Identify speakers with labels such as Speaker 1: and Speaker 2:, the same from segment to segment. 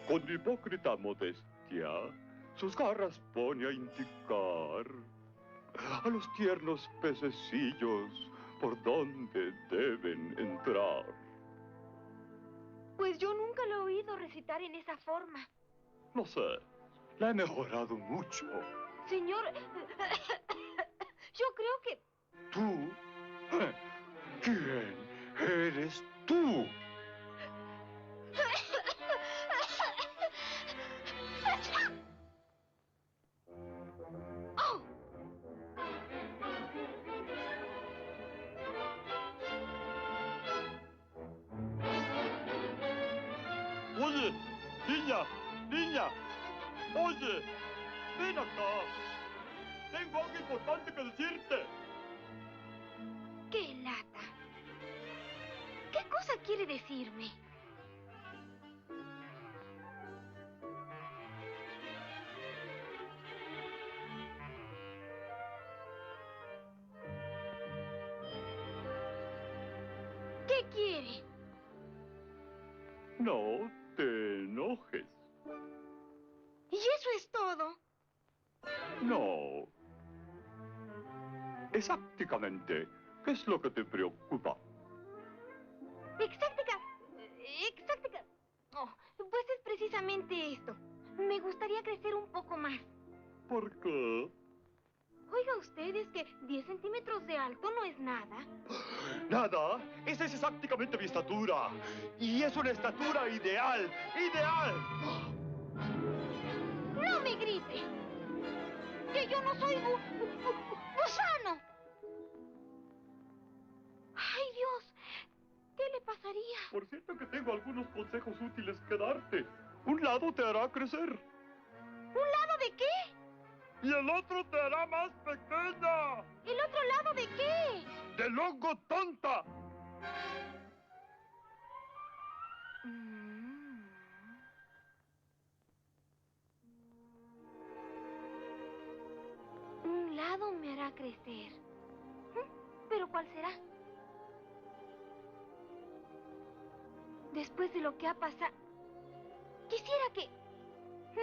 Speaker 1: Con hipócrita modestia, sus garras pone a indicar a los tiernos pececillos por dónde deben entrar.
Speaker 2: Pues yo nunca lo he oído recitar en esa forma.
Speaker 1: No sé, la he mejorado mucho.
Speaker 2: Señor, yo creo que...
Speaker 1: ¿Tú? ¿Quién eres tú?
Speaker 2: ¡Oh!
Speaker 1: Oye, niña, niña, oye, ven acá. Tengo algo importante que decirte.
Speaker 2: ¡Qué lata! ¿Qué cosa quiere decirme? ¿Qué quiere?
Speaker 1: No te enojes.
Speaker 2: ¿Y eso es todo?
Speaker 1: No. Exactamente. ¿Qué es lo que te preocupa?
Speaker 2: Exactica. Oh, pues es precisamente esto. Me gustaría crecer un poco más.
Speaker 1: ¿Por qué?
Speaker 2: Oiga usted, es que 10 centímetros de alto no es nada.
Speaker 1: Nada. Esa es exactamente mi estatura. Y es una estatura ideal. ¡Ideal!
Speaker 2: ¡No me grite! ¡Que yo no soy gusano! ¡Ay, Dios! ¿Qué le pasaría?
Speaker 1: Por cierto que tengo algunos consejos útiles que darte. Un lado te hará crecer.
Speaker 2: ¿Un lado de qué?
Speaker 1: Y el otro te hará más pequeña.
Speaker 2: ¿El otro lado de qué?
Speaker 1: ¡Del hongo tonta!
Speaker 2: Un lado me hará crecer. ¿Pero cuál será? Después de lo que ha pasado... Quisiera que...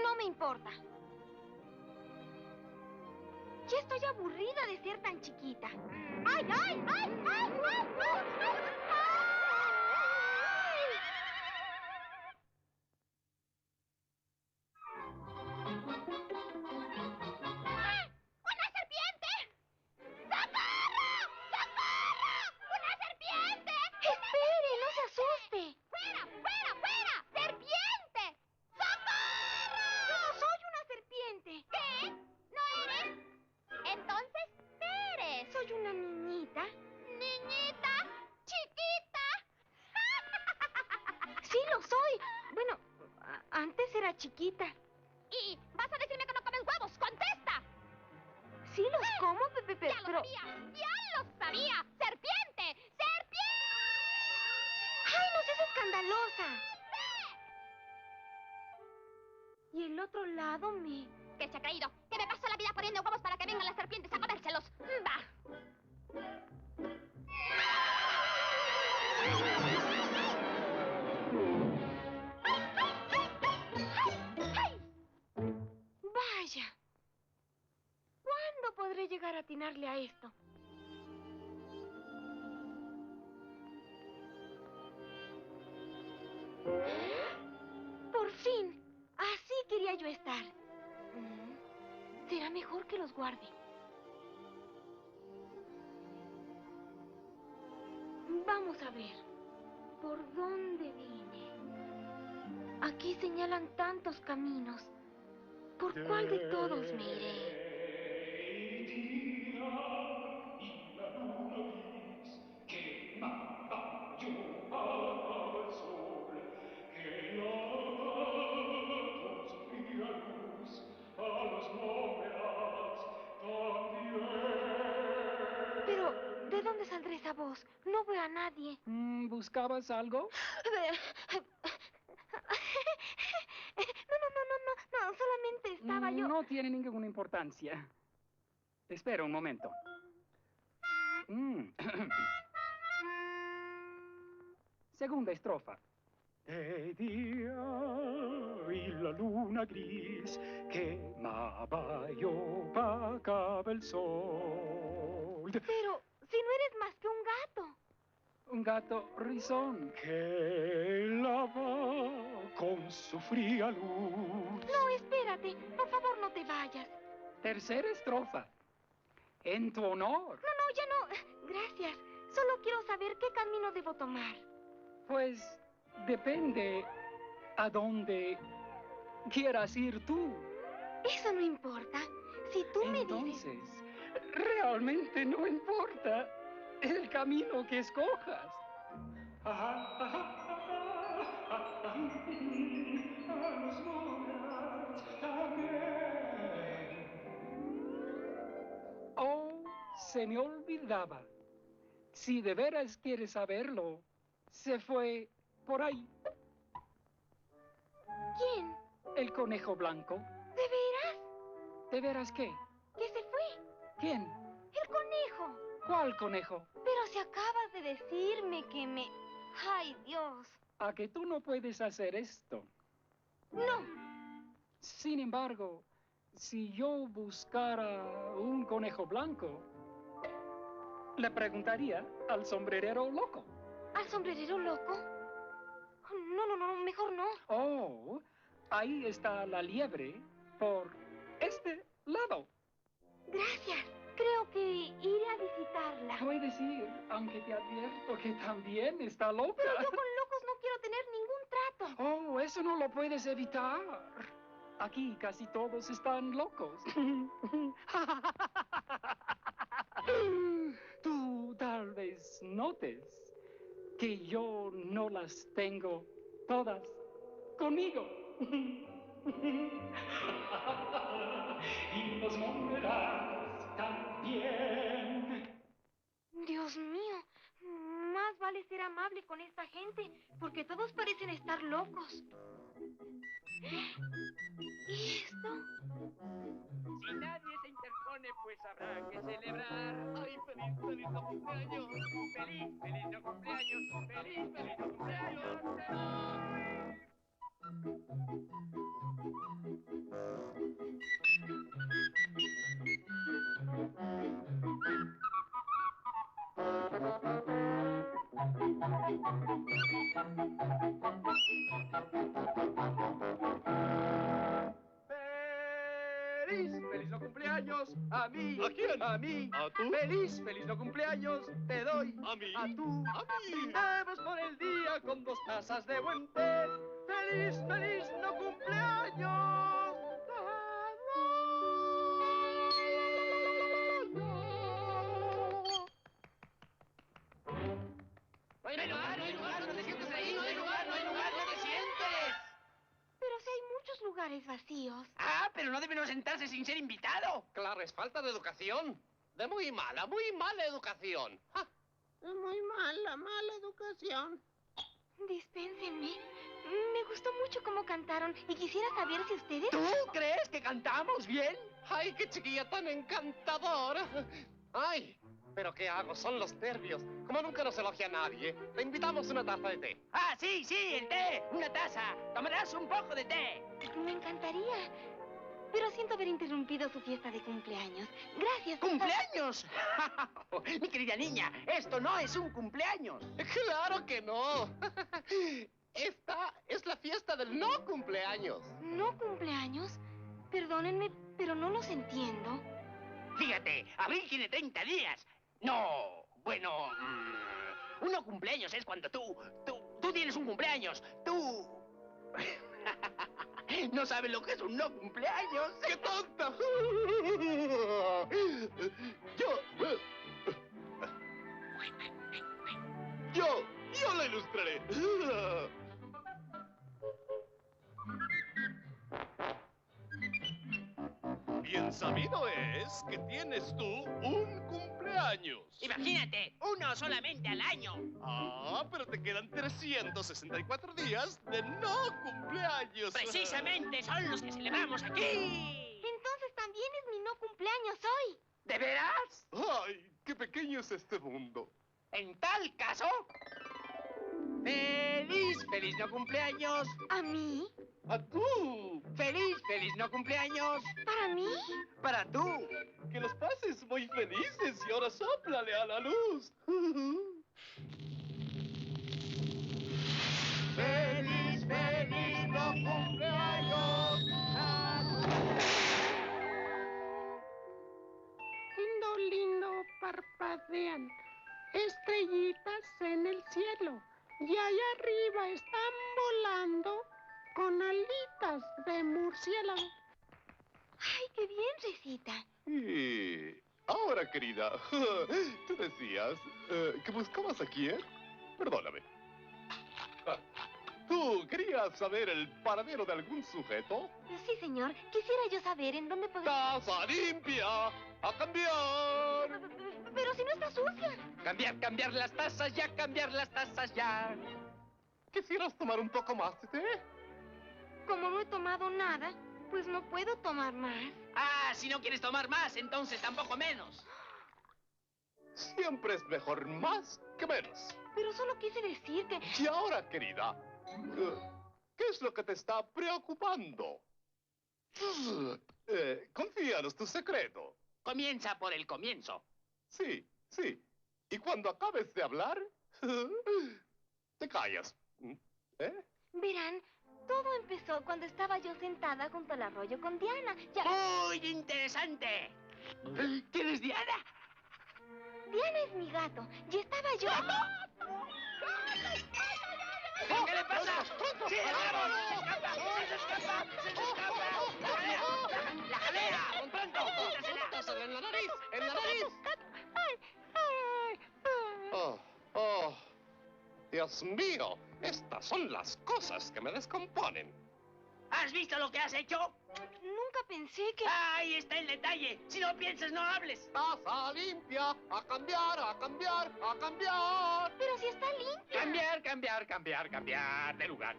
Speaker 2: No me importa. Ya estoy aburrida de ser tan chiquita. ¡Ay, ay, ay, ay, ay, ay, ay! ¡Una serpiente! ¡Socorro! ¡Socorro! ¡Una serpiente! ¡Espere! ¡No se asuste! ¡Fuera! ¡Fuera! ¡Fuera! ¡Serpiente! ¡Socorro! Yo no soy una serpiente. ¿Qué? ¿No eres? Entonces, ¿qué eres? Soy una niñita. ¿Niñita? ¿Chiquita? Sí, lo soy. Bueno, antes era chiquita. ¿Y vas a decirme que no comes huevos? ¡Contesta! Sí los como, Pepe,
Speaker 3: ¡Ya lo sabía! ¡Ya lo sabía! ¡Serpiente! ¡Serpiente!
Speaker 2: ¡Ay, no seas escandalosa! Y el otro lado me...
Speaker 3: ¿Qué se ha creído? ¿Que me paso la vida poniendo huevos para que vengan las serpientes a comérselos? ¡Va!
Speaker 2: Vaya. ¿Cuándo podré llegar a atinarle a esto? Por fin. Así quería yo estar. Será mejor que los guarde. Vamos a ver. ¿Por dónde vine? Aquí señalan tantos caminos. ¿Por cuál de todos me iré? Pero, ¿de dónde saldrá esa voz? No veo a nadie.
Speaker 4: ¿Buscabas algo?
Speaker 2: No, solamente estaba yo...
Speaker 4: No tiene ninguna importancia. Espera un momento. Segunda estrofa. De día y la luna gris quemaba y opacaba el sol.
Speaker 2: Pero si no eres más que un gato.
Speaker 4: Un gato risón que lava con su fría luz.
Speaker 2: No, espérate. Por favor, no te vayas.
Speaker 4: Tercera estrofa. En tu honor.
Speaker 2: No, ya no. Gracias. Solo quiero saber qué camino debo tomar.
Speaker 4: Pues depende a dónde quieras ir tú.
Speaker 2: Eso no importa. Si tú me dices...
Speaker 4: Entonces, realmente no importa el camino que escojas. Oh, se me olvidaba. Si de veras quieres saberlo, se fue por ahí.
Speaker 2: ¿Quién?
Speaker 4: El conejo blanco.
Speaker 2: ¿De veras?
Speaker 4: ¿De veras qué?
Speaker 2: ¿Que se fue?
Speaker 4: ¿Quién?
Speaker 2: El conejo.
Speaker 4: ¿Cuál conejo?
Speaker 2: Pero si acabas de decirme que me... ¡Ay, Dios!
Speaker 4: ¿A que tú no puedes hacer esto?
Speaker 2: No.
Speaker 4: Sin embargo, si yo buscara un conejo blanco, le preguntaría al sombrerero loco.
Speaker 2: ¿Al sombrerero loco? No, mejor no.
Speaker 4: Oh, ahí está la liebre por este lado.
Speaker 2: Gracias. Creo que iré a visitarla.
Speaker 4: Puedes ir, aunque te advierto que también está loca.
Speaker 2: Pero yo con locos no quiero tener ningún trato.
Speaker 4: Oh, eso no lo puedes evitar. Aquí casi todos están locos. Tú tal vez notes que yo no las tengo todas conmigo. Y los moverás también.
Speaker 2: Dios mío. Más vale ser amable con esta gente, porque todos parecen estar locos. ¿Y esto?
Speaker 5: Si nadie se interpone, pues habrá que celebrar. ¡Ay, feliz, feliz no cumpleaños! ¡Feliz, feliz no cumpleaños! ¡Feliz, feliz no cumpleaños! ¡Te doy! ¡Feliz, feliz no cumpleaños! ¡A mí!
Speaker 1: ¿A quién?
Speaker 5: ¡A mí!
Speaker 1: ¿A tú?
Speaker 5: ¡Feliz, feliz no cumpleaños! ¡Te doy!
Speaker 1: ¿A mí?
Speaker 5: ¡A tú!
Speaker 1: ¿A mí?
Speaker 5: ¡Brindemos por el día con 2 tazas de buen té! ¡Feliz, feliz no cumpleaños! No hay lugar, no te sientes ahí, no hay lugar, no te sientes.
Speaker 2: Pero si hay muchos lugares vacíos.
Speaker 5: Ah, pero no debe sentarse sin ser invitado.
Speaker 6: Claro, es falta de educación. De muy mala educación. ¡Ja!
Speaker 7: Muy mala educación.
Speaker 2: Dispénsenme. Me gustó mucho cómo cantaron y quisiera saber si ustedes...
Speaker 5: ¿Tú crees que cantamos bien?
Speaker 6: ¡Ay, qué chiquilla tan encantadora! ¡Ay! ¿Pero qué hago? Son los nervios. Como nunca nos elogia a nadie, le invitamos una taza de té.
Speaker 5: Ah, sí, el té. Una taza. Tomarás un poco de té.
Speaker 2: Me encantaría. Pero siento haber interrumpido su fiesta de cumpleaños. Gracias.
Speaker 5: ¿Cumpleaños? Mi querida niña, esto no es un cumpleaños.
Speaker 6: ¡Claro que no! Esta es la fiesta del no cumpleaños.
Speaker 2: ¿No cumpleaños? Perdónenme, pero no los entiendo.
Speaker 5: Fíjate, abril tiene 30 días. No, bueno, un no cumpleaños es cuando tú tienes un cumpleaños. Tú... ¿No sabes lo que es un no cumpleaños?
Speaker 6: ¡Qué tonta!
Speaker 1: Yo la ilustraré. Bien sabido es que tienes tú un cumpleaños.
Speaker 5: Imagínate, uno solamente al año.
Speaker 1: Ah, pero te quedan 364 días de no cumpleaños.
Speaker 5: Precisamente son los que celebramos aquí.
Speaker 2: Entonces también es mi no cumpleaños hoy.
Speaker 5: ¿De veras?
Speaker 1: Ay, qué pequeño es este mundo.
Speaker 5: En tal caso, ¡Feliz, feliz no cumpleaños!
Speaker 2: ¿A mí?
Speaker 5: ¡A tú! ¡Feliz, feliz no cumpleaños!
Speaker 2: ¿Para mí?
Speaker 5: ¡Para tú!
Speaker 1: Que los pases muy felices y ahora sóplale a la luz.
Speaker 5: ¡Feliz, feliz no cumpleaños!
Speaker 7: Lindo, lindo, parpadean. Estrellitas en el cielo. Y allá arriba están volando con alitas de murciélago.
Speaker 2: ¡Ay, qué bien, Recita!
Speaker 1: Y ahora, querida, tú decías que buscabas a quién. Perdóname. ¿Tú querías saber el paradero de algún sujeto?
Speaker 2: Sí, señor. Quisiera yo saber en dónde podría...
Speaker 1: ¡Taza limpia! ¡A cambiar!
Speaker 2: Pero si no está sucia.
Speaker 5: Cambiar las tazas ya, cambiar las tazas ya.
Speaker 1: ¿Quisieras tomar un poco más de té?
Speaker 2: Como no he tomado nada, pues no puedo tomar más.
Speaker 5: Ah, si no quieres tomar más, entonces tampoco menos.
Speaker 1: Siempre es mejor más que menos.
Speaker 2: Pero solo quise decir que...
Speaker 1: Y ahora, querida, ¿qué es lo que te está preocupando? Confíanos tu secreto.
Speaker 5: Comienza por el comienzo.
Speaker 1: Sí, sí. Y cuando acabes de hablar, te callas. ¿Eh?
Speaker 2: Verán, todo empezó cuando estaba yo sentada junto al arroyo con Diana. Ya...
Speaker 5: ¡Muy interesante! ¿Quién es Diana?
Speaker 2: Diana es mi gato. Y estaba yo...
Speaker 5: ¿Qué le pasa? ¡Sí, vamos! ¡Se escapa! ¡Se escapa! ¡La jalea! ¡Con pronto! ¡Quítasela!
Speaker 6: ¡En la nariz! ¡En la nariz!
Speaker 7: ¡Ay, ay, ay!
Speaker 6: Oh, Dios mío, estas son las cosas que me descomponen.
Speaker 5: ¿Has visto lo que has hecho?
Speaker 2: Nunca pensé que...
Speaker 5: Ahí está el detalle. Si no piensas, no hables.
Speaker 6: Taza limpia, a cambiar, a cambiar, a cambiar.
Speaker 2: Pero si está limpia.
Speaker 5: Cambiar de lugar.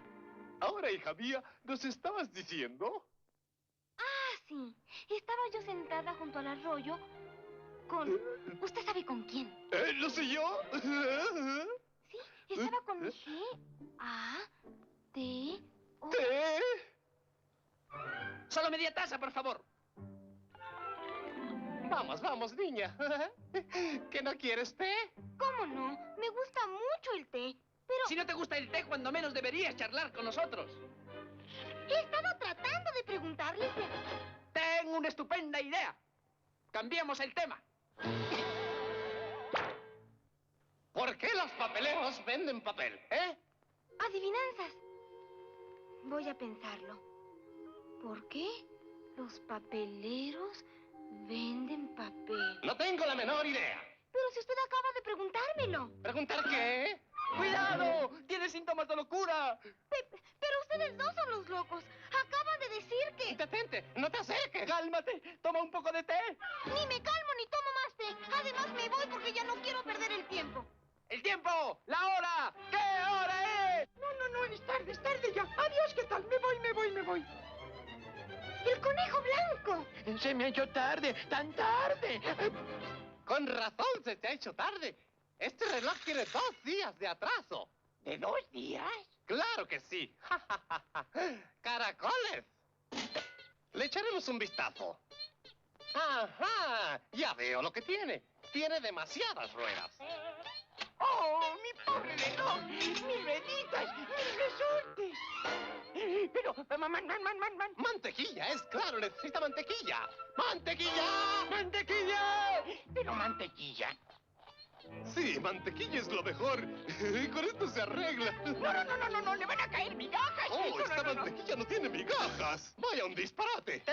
Speaker 1: Ahora, hija mía, ¿nos estabas diciendo?
Speaker 2: Ah, sí. Estaba yo sentada junto al arroyo con... ¿Usted sabe con quién?
Speaker 1: ¿Lo sé yo?
Speaker 2: Sí, estaba con mi G. A, T, O...
Speaker 1: ¿Té?
Speaker 5: Solo media taza, por favor.
Speaker 6: Vamos, vamos, niña. ¿Que no quieres té?
Speaker 2: ¿Cómo no? Me gusta mucho el té. Pero
Speaker 5: Si no te gusta el té, cuando menos deberías charlar con nosotros.
Speaker 2: he estado tratando de preguntarle si...
Speaker 5: Tengo una estupenda idea. Cambiamos el tema.
Speaker 6: ¿Por qué los papeleros venden papel,
Speaker 2: Adivinanzas. Voy a pensarlo. ¿Por qué los papeleros venden papel?
Speaker 6: No tengo la menor idea.
Speaker 2: Pero si usted acaba de preguntármelo.
Speaker 6: ¿Preguntar qué?
Speaker 5: ¡Cuidado! ¡Tiene síntomas de locura!
Speaker 2: Pero ustedes dos son los locos. Acaban de decir que...
Speaker 6: Detente, no te acerques.
Speaker 5: ¡Cálmate! ¡Toma un poco de té!
Speaker 2: Ni me calmo ni tomo más té. Además me voy porque ya no quiero perder el tiempo.
Speaker 5: ¡El tiempo! ¡La hora! ¿Qué hora es?
Speaker 4: No, es tarde ya. Adiós, ¿qué tal? Me voy.
Speaker 2: ¡El conejo blanco!
Speaker 5: Se me ha hecho tarde, tan tarde.
Speaker 6: Con razón se te ha hecho tarde. Este reloj tiene 2 días de atraso.
Speaker 5: ¿De 2 días?
Speaker 6: ¡Claro que sí! ¡Caracoles! Le echaremos un vistazo. ¡Ajá! Ya veo lo que tiene. Tiene demasiadas ruedas.
Speaker 5: ¡Oh, mi pobre reloj! ¡Mis rueditas! ¡Mis resortes! Pero,
Speaker 6: ¡Mantequilla! Es claro, necesita mantequilla. ¡Mantequilla!
Speaker 5: ¡mantequilla! Pero mantequilla.
Speaker 1: Sí, mantequilla es lo mejor. Con esto se arregla.
Speaker 5: No, le van a caer migajas.
Speaker 1: Oh, esta mantequilla no tiene migajas. Vaya un disparate.
Speaker 5: ¿Té?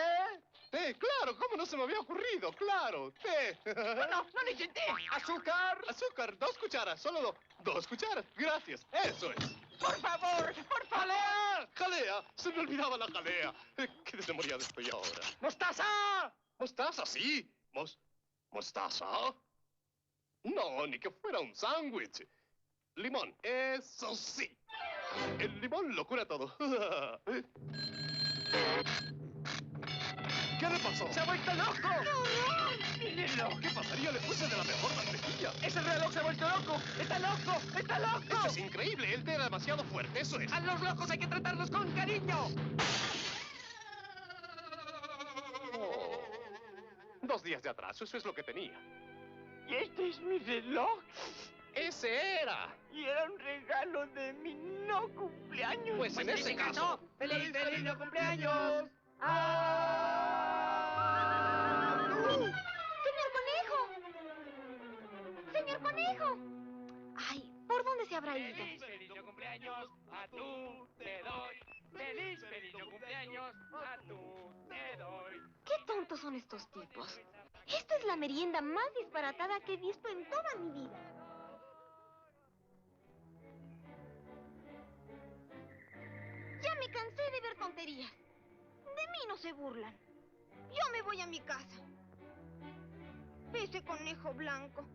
Speaker 1: Té, claro, ¿cómo no se me había ocurrido? Claro, té.
Speaker 5: No le echen té. ¿Azúcar?
Speaker 1: Azúcar, 2 cucharas, solo 2 cucharas. Gracias, eso es.
Speaker 5: Por favor.
Speaker 1: ¡Jalea! ¡Jalea! Se me olvidaba la jalea. Qué desmemoriado estoy ahora.
Speaker 5: ¡Mostaza!
Speaker 1: ¿Mostaza, sí? ¿Mostaza? No, ni que fuera un sándwich. Limón, eso sí. El limón lo cura todo. ¿Qué
Speaker 6: le pasó?
Speaker 5: ¡Se ha vuelto loco! ¡Mírenlo!
Speaker 6: ¿Qué pasaría? Le puse de la mejor mantequilla.
Speaker 5: ¡Ese reloj se ha vuelto loco! ¡Está loco! ¡Está loco!
Speaker 6: Esto es increíble. El té era demasiado fuerte, eso es.
Speaker 5: ¡A los locos hay que tratarlos con cariño!
Speaker 6: Oh. 2 días de atraso, eso es lo que tenía.
Speaker 5: ¿Y este es mi reloj?
Speaker 6: ¡Ese era!
Speaker 5: Y era un regalo de mi no cumpleaños.
Speaker 6: Pues en ese caso...
Speaker 5: ¡Feliz, feliz no cumpleaños!
Speaker 2: ¡Señor Conejo! ¡Señor Conejo! Ay, ¿por dónde se habrá ido?
Speaker 5: ¡Feliz, feliz no cumpleaños! ¡A tú te doy! ¡Feliz, feliz no cumpleaños! ¡A tú te doy!
Speaker 2: ¡Qué tontos son estos tipos! Esta es la merienda más disparatada que he visto en toda mi vida. Ya me cansé de ver tonterías. De mí no se burlan. Yo me voy a mi casa. Ese conejo blanco.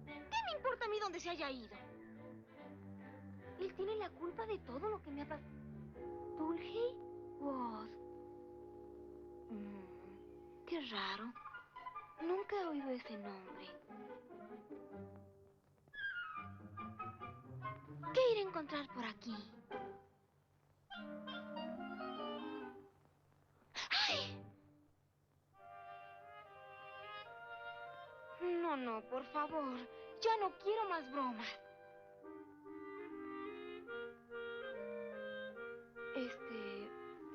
Speaker 2: ¿Qué me importa a mí dónde se haya ido? Él tiene la culpa de todo lo que me ha pasado. ¿Dulce? Woz. Qué raro. Nunca he oído ese nombre. ¿Qué iré a encontrar por aquí? ¡Ay! No, no, por favor. Ya no quiero más bromas.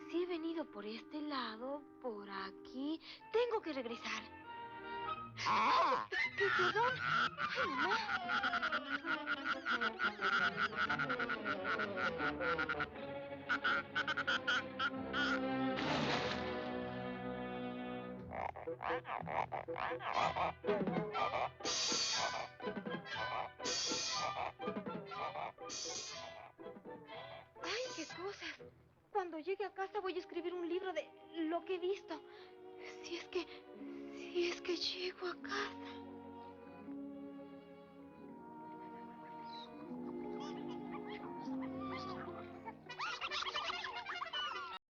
Speaker 2: Si he venido por este lado, por aquí, tengo que regresar. ¿Qué, perdón? Ay, mamá. Ay, qué cosas. Cuando llegue a casa voy a escribir un libro de lo que he visto. Si es que llego a casa.